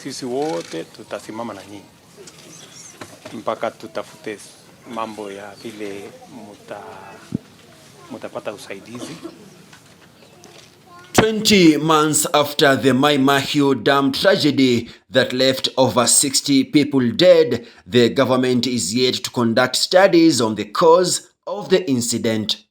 sisi wote tutasimama na nyinyi mpaka tutafute mambo ya vile mutapata usaidizi. 20 months after the Mai Mahiu Dam tragedy that left over 60 people dead, the government is yet to conduct studies on the cause of the incident.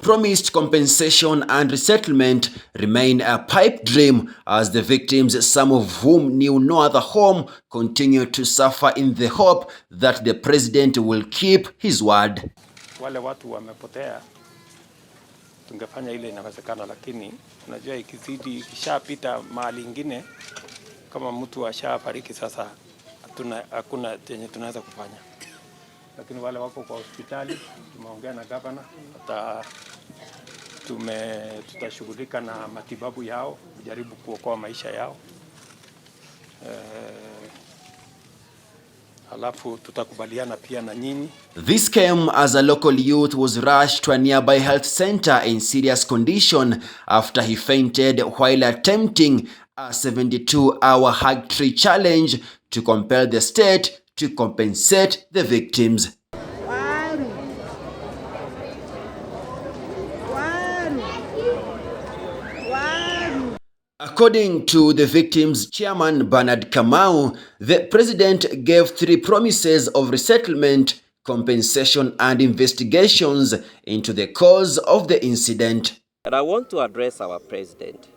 Promised compensation and resettlement remain a pipe dream as the victims, some of whom knew no other home, continue to suffer in the hope that the president will keep his word. Wale watu wamepotea, tungefanya ile inawezekana, lakini unajua ikizidi kishapita mahali ingine, kama mtu ashafariki sasa hakuna chenye tunaweza kufanya. Lakini wale wako kwa hospitali, tumeongea na gavana, tutashughulika na matibabu yao, kujaribu kuokoa maisha yao. Halafu tutakubaliana pia na nyinyi. This came as a local youth was rushed to a nearby health center in serious condition after he fainted while attempting a 72-hour hug tree challenge to compel the state to compensate the victims. According to the victims' chairman Bernard Kamau, the president gave 3 promises of resettlement, compensation and investigations into the cause of the incident. And I want to address our president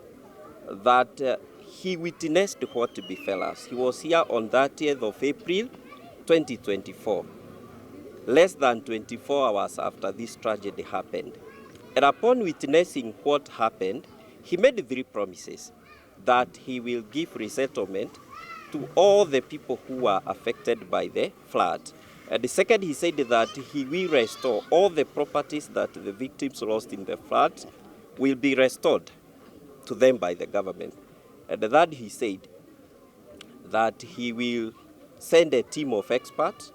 that he witnessed what befell us. He was here on 30th of April 2024, less than 24 hours after this tragedy happened. And upon witnessing what happened, he made 3 promises: that he will give resettlement to all the people who were affected by the flood. And the second, he said that he will restore all the properties that the victims lost in the flood will be restored to them by the government. And the third, he said that he will send a team of experts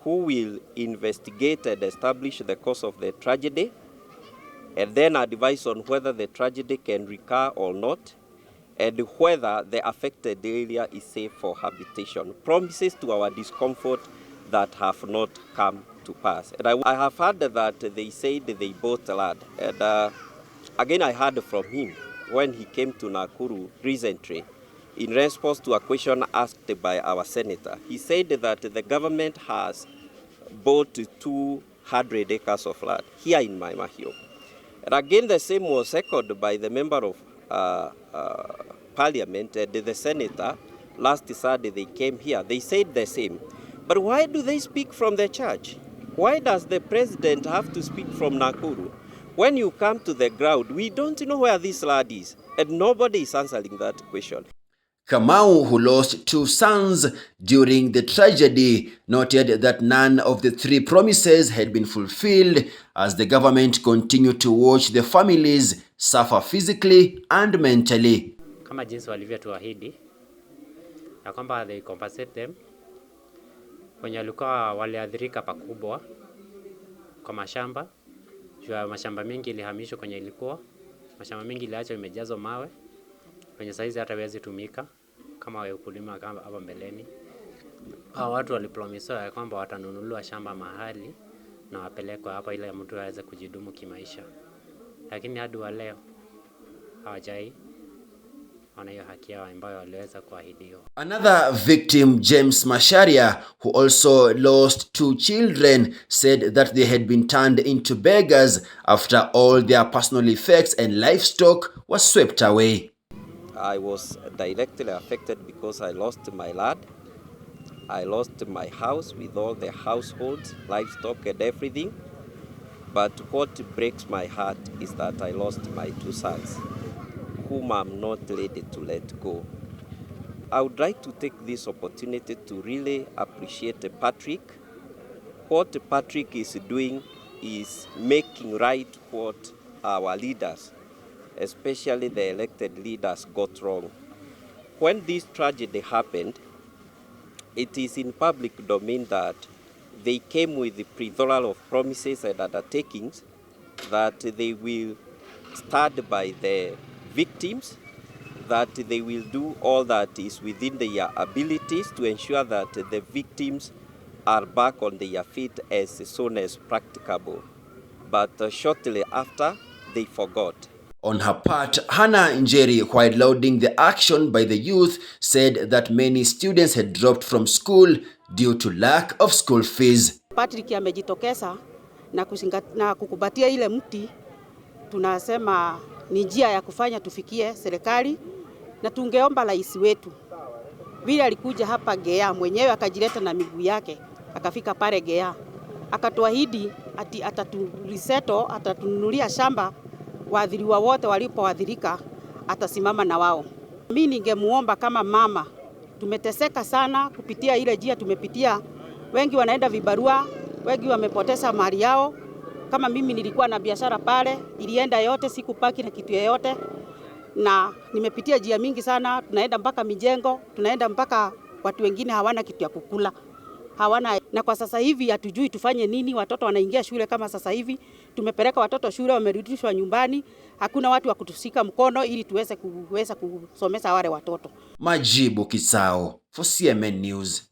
who will investigate and establish the cause of the tragedy, and then advise on whether the tragedy can recur or not, and whether the affected area is safe for habitation. Promises to our discomfort that have not come to pass. And I have heard that they said they bought land. And again, I heard from him when he came to Nakuru recently in response to a question asked by our senator. He said that the government has bought 200 acres of land here in Mai Mahiu. And again, the same was echoed by the member of Parliament and the senator. Last Saturday they came here. They said the same. But why do they speak from the church? Why does the president have to speak from Nakuru? When you come to the ground, we don't know where this land is, and nobody is answering that question. Kamau, who lost 2 sons during the tragedy, noted that none of the 3 promises had been fulfilled as the government continued to watch the families suffer physically and mentally. Kama jinsi walivyotuahidi na kwamba they compensate them wenye walikuwa waliathirika pakubwa kwa mashamba. Jua mashamba mengi ilihamishwa kwenye ilikuwa. Mashamba mengi iliachwa imejazwa mawe. Kwenye saizi hata hawezi tumika kama ukulima kama hapa mbeleni. Hao watu walipromisiwa ya kwamba watanunuliwa shamba mahali na wapelekwa hapa ili mtu aweze kujidumu kimaisha. Lakini hadi wa leo hawajai wana hiyo haki yao ambayo waliweza kuahidiwa. Another victim, James Masharia, who also lost 2 children, said that they had been turned into beggars after all their personal effects and livestock was swept away. I was directly affected because I lost my land. I lost my house with all the households, livestock and everything. But what breaks my heart is that I lost my 2 sons, whom I'm not ready to let go. I would like to take this opportunity to really appreciate Patrick. What Patrick is doing is making right what our leaders, especially the elected leaders, got wrong. When this tragedy happened, it is in public domain that they came with the plethora of promises and undertakings that they will stand by the victims that they will do all that is within their abilities to ensure that the victims are back on their feet as soon as practicable. But shortly after, they forgot. On her part, Hannah Njeri, while lauding the action by the youth, said that many students had dropped from school due to lack of school fees. Patrick amejitokeza na kukubatia ile mti, tunasema ni njia ya kufanya tufikie serikali, na tungeomba rais wetu vile alikuja hapa Gea mwenyewe akajileta na miguu yake akafika pale Gea akatuahidi ati atatuliseto, atatununulia shamba, waadhiriwa wote walipoadhirika atasimama na wao. Mimi ningemuomba kama mama, tumeteseka sana kupitia ile njia tumepitia, wengi wanaenda vibarua, wengi wamepoteza mali yao. Kama mimi nilikuwa na biashara pale, ilienda yote, sikupaki na kitu yoyote, na nimepitia njia mingi sana, tunaenda mpaka mijengo, tunaenda mpaka watu wengine hawana kitu ya kukula. Hawana, na kwa sasa hivi hatujui tufanye nini. Watoto wanaingia shule, kama sasa hivi tumepeleka watoto shule, wamerudishwa nyumbani, hakuna watu wa kutushika mkono ili tuweze kusomesha wale watoto. Majibu Kisao for CMN News.